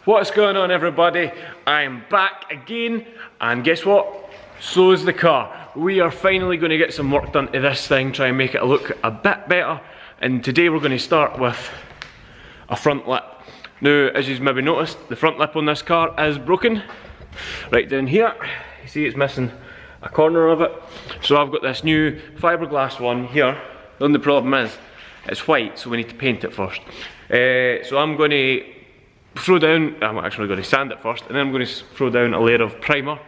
What's going on, everybody? I'm back again, and guess what? So is the car. We are finally going to get some work done to this thing, try and make it look a bit better. And today we're going to start with a front lip. Now, as you've maybe noticed, the front lip on this car is broken. Right down here, you see it's missing a corner of it. So I've got this new fiberglass one here. The only problem is, it's white, so we need to paint it first. So I'm going to throw down, I'm actually going to sand it first, and then I'm going to throw down a layer of primer.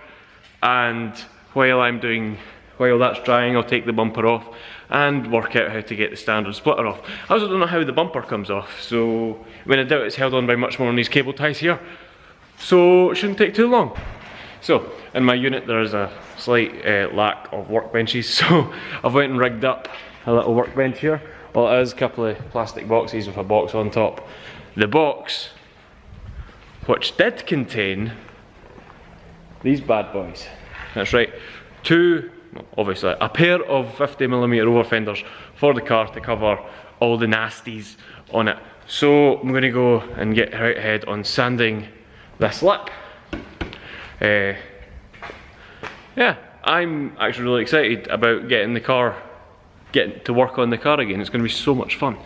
And while that's drying, I'll take the bumper off and work out how to get the standard splitter off. I also don't know how the bumper comes off, so I mean, I doubt it's held on by much more on these cable ties here, so it shouldn't take too long. So in my unit there is a slight lack of workbenches, so I've went and rigged up a little workbench here. Well, it is a couple of plastic boxes with a box on top. The box, which did contain these bad boys. That's right, obviously a pair of 50mm over fenders for the car to cover all the nasties on it. So I'm going to go and get right ahead on sanding this lip. Yeah, I'm actually really excited about getting to work on the car again. It's going to be so much fun.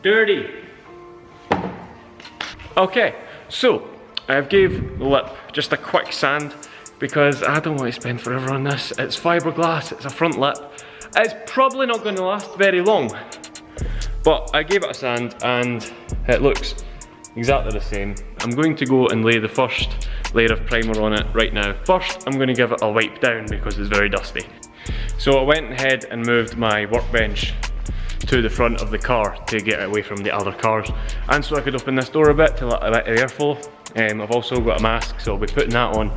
Dirty. Okay, so I've gave the lip just a quick sand because I don't want to spend forever on this. It's fiberglass, it's a front lip. It's probably not going to last very long, but I gave it a sand and it looks exactly the same. I'm going to go and lay the first layer of primer on it right now. First, I'm going to give it a wipe down because it's very dusty. So I went ahead and moved my workbench to the front of the car to get away from the other cars, and so I could open this door a bit to let a bit of airflow. I've also got a mask, so I'll be putting that on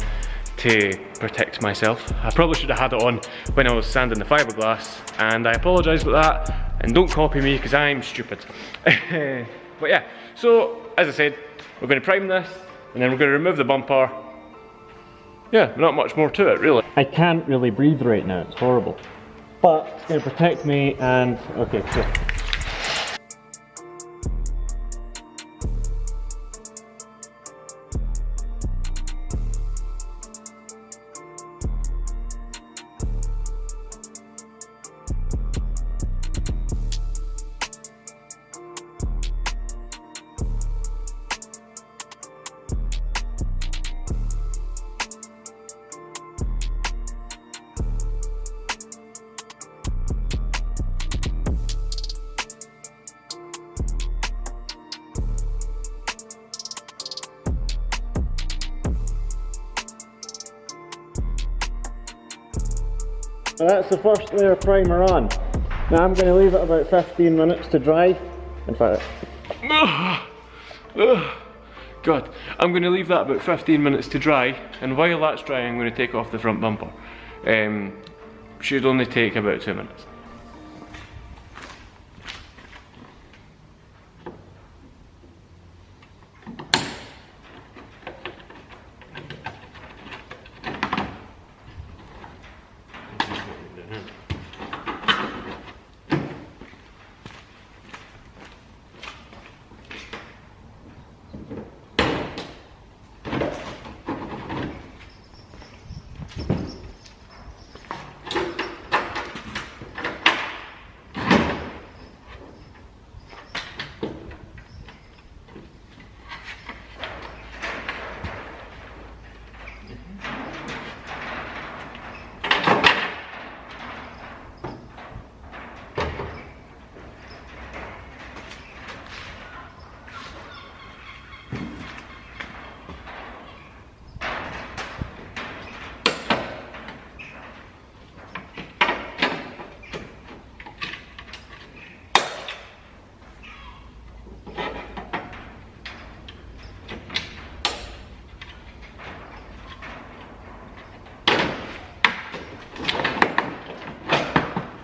to protect myself. I probably should have had it on when I was sanding the fiberglass, and I apologise about that, and don't copy me because I'm stupid. But yeah, so as I said, we're going to prime this and then we're going to remove the bumper. Yeah, not much more to it really. I can't really breathe right now, it's horrible. But it's going to protect me and, okay, so. So that's the first layer of primer on. Now I'm going to leave it about 15 minutes to dry. In fact, God, I'm going to leave that about 15 minutes to dry, and while that's drying I'm going to take off the front bumper. Should only take about 2 minutes.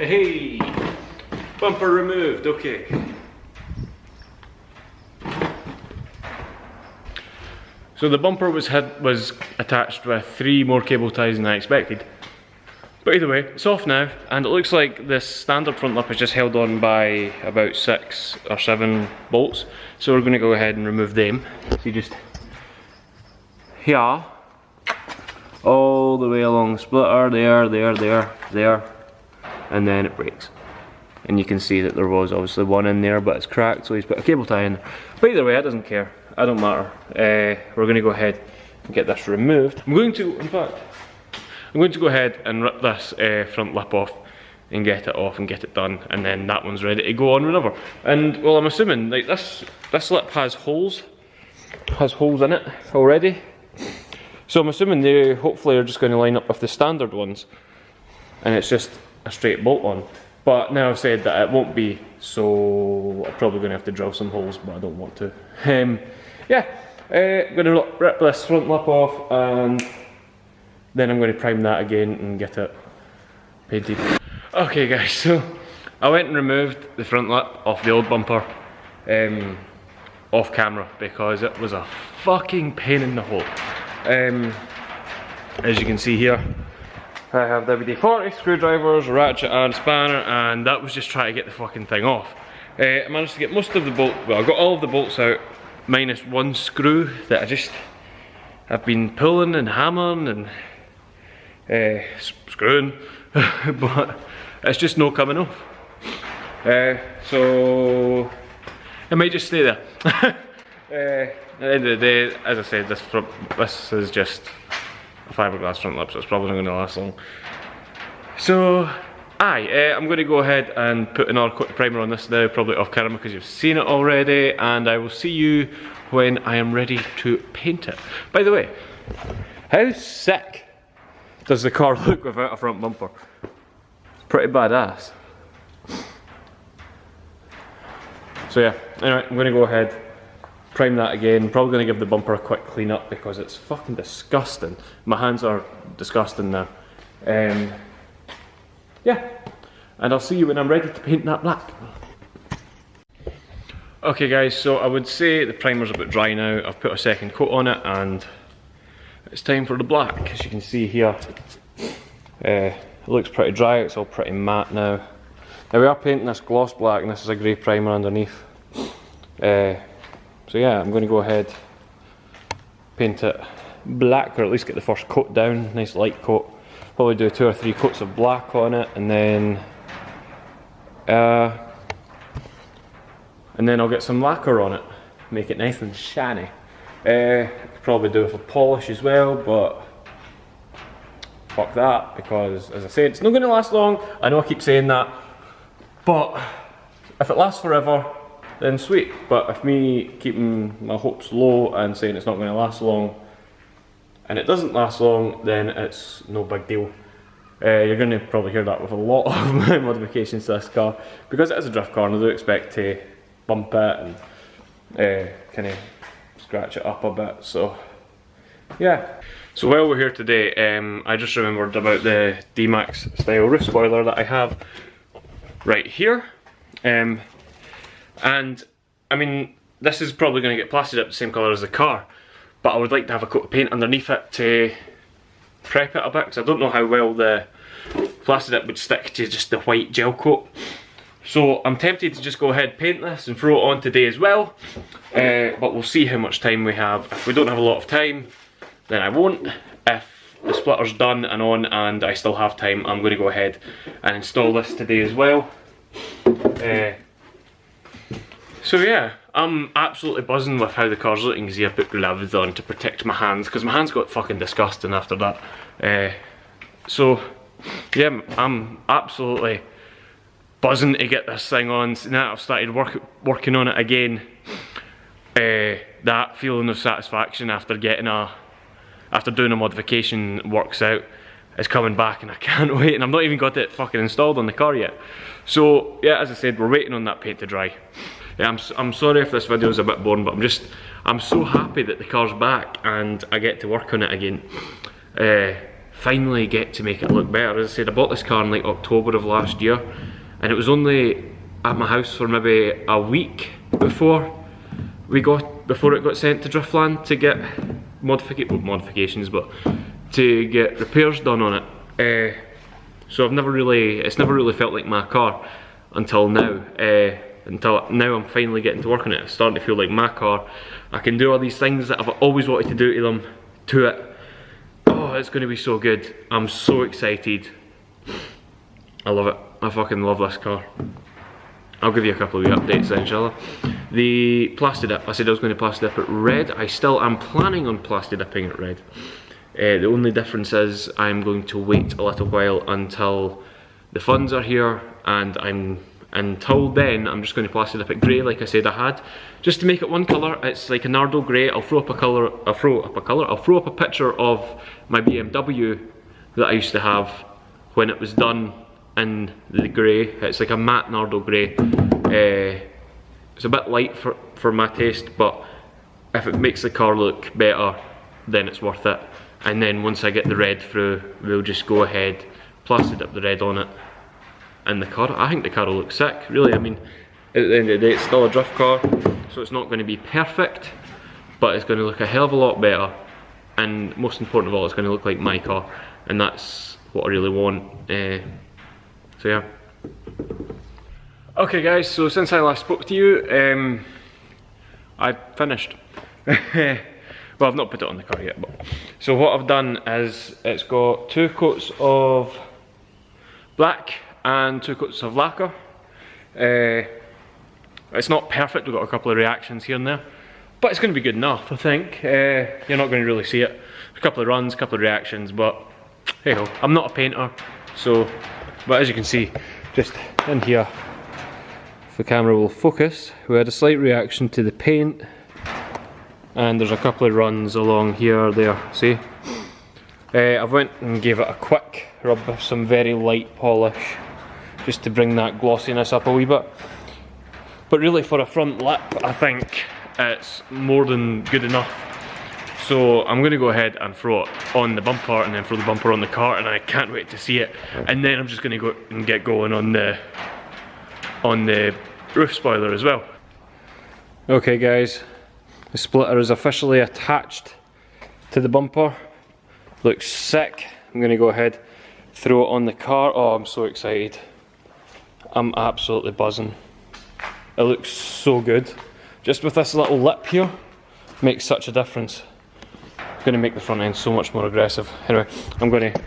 Hey! Bumper removed, okay. So the bumper was attached with 3 more cable ties than I expected. But either way, it's off now, and it looks like this standard front lip is just held on by about 6 or 7 bolts. So we're going to go ahead and remove them. So you just here, all the way along the splitter, there, and then it breaks. And you can see that there was obviously one in there, but it's cracked, so he's put a cable tie in there. But either way, it doesn't care. It don't matter. We're going to go ahead and get this removed. I'm going to go ahead and rip this front lip off and get it off and get it done, and then that one's ready to go on whenever. And well, I'm assuming like this lip has holes in it already. So I'm assuming they hopefully are just going to line up with the standard ones, and it's just a straight bolt on. But now I've said that it won't be, so I'm probably going to have to drill some holes, but I don't want to. Yeah, I'm going to rip this front lip off, and then I'm going to prime that again and get it painted. Okay guys, so I went and removed the front lip off the old bumper off camera because it was a fucking pain in the hole. As you can see here, I have WD-40, screwdrivers, ratchet and spanner, and that was just trying to get the fucking thing off. I managed to get most of the bolts, well, I got all of the bolts out, minus one screw that I've been pulling and hammering and screwing, but it's just no coming off. So it might just stay there. At the end of the day, as I said, this is just a fiberglass front lip, so it's probably not going to last long. So, I'm going to go ahead and put another coat of primer on this now, probably off camera because you've seen it already, and I will see you when I am ready to paint it. By the way, how sick does the car look without a front bumper? It's pretty badass. So yeah, anyway, I'm going to go ahead, prime that again. Probably going to give the bumper a quick clean up because it's fucking disgusting. My hands are disgusting now. Yeah, and I'll see you when I'm ready to paint that black. Okay guys, so I would say the primer's about dry now. I've put a second coat on it and it's time for the black. As you can see here, it looks pretty dry, it's all pretty matte now. Now we are painting this gloss black and this is a grey primer underneath. So yeah, I'm going to go ahead, paint it black, or at least get the first coat down, nice light coat. Probably do 2 or 3 coats of black on it, and then I'll get some lacquer on it, make it nice and shiny. Could probably do with a polish as well, but fuck that, because as I said, it's not going to last long. I know I keep saying that, but if it lasts forever, then sweet. But if me keeping my hopes low and saying it's not going to last long, and it doesn't last long, then it's no big deal. You're going to probably hear that with a lot of my modifications to this car, because it is a drift car and I do expect to bump it and kind of scratch it up a bit, so yeah. So while we're here today, I just remembered about the D-Max style roof spoiler that I have right here. And I mean, this is probably going to get plastered up the same colour as the car, but I would like to have a coat of paint underneath it to prep it a bit, because I don't know how well the plastered up would stick to just the white gel coat. So I'm tempted to just go ahead, paint this and throw it on today as well, but we'll see how much time we have. If we don't have a lot of time, then I won't. If the splitter's done and on and I still have time, I'm going to go ahead and install this today as well. So yeah, I'm absolutely buzzing with how the car's looking. See, I put gloves on to protect my hands, because my hands got fucking disgusting after that. So yeah, I'm absolutely buzzing to get this thing on. So now I've started working on it again, that feeling of satisfaction after doing a modification works out is coming back, and I can't wait. And I've not even got it fucking installed on the car yet. So yeah, as I said, we're waiting on that paint to dry. Yeah, I'm sorry if this video is a bit boring, but I'm so happy that the car's back and I get to work on it again. finally get to make it look better. As I said, I bought this car in like October of last year, and it was only at my house for maybe a week before it got sent to Driftland to get modifications, but to get repairs done on it. So it's never really felt like my car until now. Until now I'm finally getting to work on it. It's starting to feel like my car. I can do all these things that I've always wanted to do to it. Oh, it's going to be so good. I'm so excited. I love it. I fucking love this car. I'll give you a couple of updates then, inshallah. The plasti dip, I said I was going to plasti dip it red. I still am planning on plasti dipping it red. The only difference is I'm going to wait a little while until the funds are here, and until then I'm just going to plasti dip it grey like I said I had, just to make it one colour. It's like a Nardo grey. I'll throw up a picture of my BMW that I used to have when it was done in the grey. It's like a matte Nardo grey. It's a bit light for my taste, but if it makes the car look better, then it's worth it. And then once I get the red through, we'll just go ahead, plasti dip the red on it, and the car, I think the car will look sick, really. I mean, at the end of the day, it's still a drift car, so it's not going to be perfect, but it's going to look a hell of a lot better, and most important of all, it's going to look like my car, and that's what I really want. So yeah. Okay guys, so since I last spoke to you, I've finished. Well, I've not put it on the car yet, but so what I've done is it's got 2 coats of black and 2 coats of lacquer. It's not perfect, we've got a couple of reactions here and there, but it's going to be good enough, I think. You're not going to really see it. A couple of runs, a couple of reactions, but hey ho, I'm not a painter, so, but as you can see, just in here, if the camera will focus, we had a slight reaction to the paint, and there's a couple of runs along here, there, see? I went and gave it a quick rub with some very light polish, just to bring that glossiness up a wee bit. But really for a front lip, I think it's more than good enough. So I'm going to go ahead and throw it on the bumper, and then throw the bumper on the car, and I can't wait to see it. And then I'm just going to go and get going on the roof spoiler as well. Okay guys, the splitter is officially attached to the bumper. Looks sick. I'm going to go ahead, throw it on the car. Oh, I'm so excited. I'm absolutely buzzing. It looks so good. Just with this little lip here, makes such a difference. It's going to make the front end so much more aggressive. Anyway, I'm going to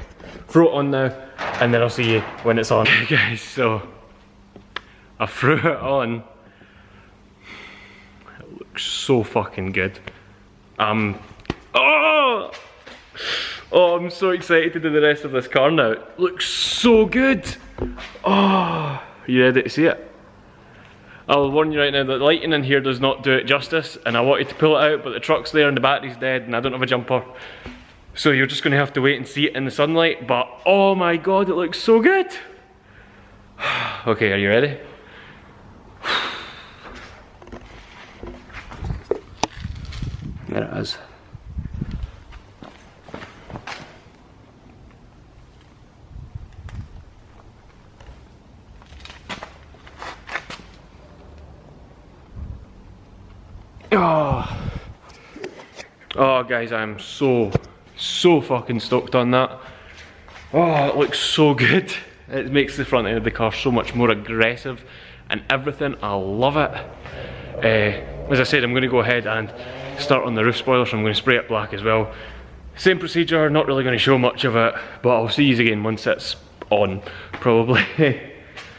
throw it on now, and then I'll see you when it's on. Okay guys, so I threw it on. It looks so fucking good. Oh, I'm so excited to do the rest of this car now. It looks so good. Oh, are you ready to see it? I'll warn you right now that the lighting in here does not do it justice, and I wanted to pull it out, but the truck's there and the battery's dead and I don't have a jumper. So you're just going to have to wait and see it in the sunlight, but oh my god, it looks so good. Okay, are you ready? There it is. Oh guys, I'm so fucking stoked on that. Oh, it looks so good. It makes the front end of the car so much more aggressive and everything. I love it. As I said, I'm going to go ahead and start on the roof spoiler, so I'm going to spray it black as well. Same procedure, not really going to show much of it, but I'll see you again once it's on, probably.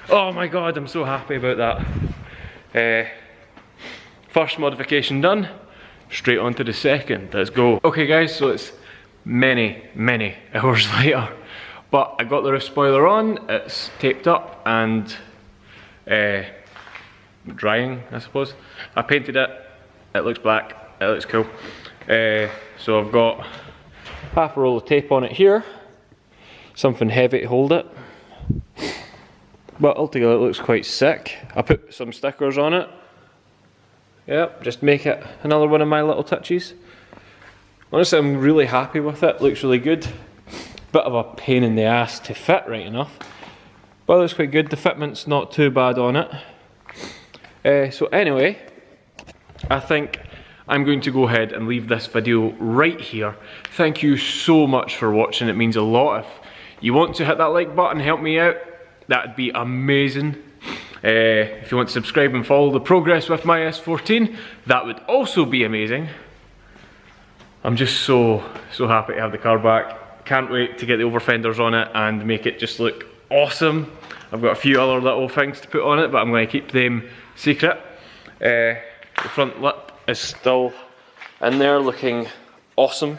Oh my god, I'm so happy about that. First modification done, straight on to the second, let's go. Okay guys, so it's many hours later, but I got the roof spoiler on, it's taped up and drying, I suppose. I painted it, it looks black, it looks cool. So I've got half a roll of tape on it here, something heavy to hold it, but altogether it looks quite sick. I put some stickers on it. Yep, just make it another one of my little touches. Honestly, I'm really happy with it, looks really good. bit of a pain in the ass to fit right enough. But it looks quite good, the fitment's not too bad on it. So anyway, I think I'm going to go ahead and leave this video right here. Thank you so much for watching, it means a lot. If you want to hit that like button, help me out, that'd be amazing. If you want to subscribe and follow the progress with my S14, that would also be amazing. I'm just so happy to have the car back. Can't wait to get the over fenders on it and make it just look awesome. I've got a few other little things to put on it, but I'm going to keep them secret. The front lip is still in there looking awesome.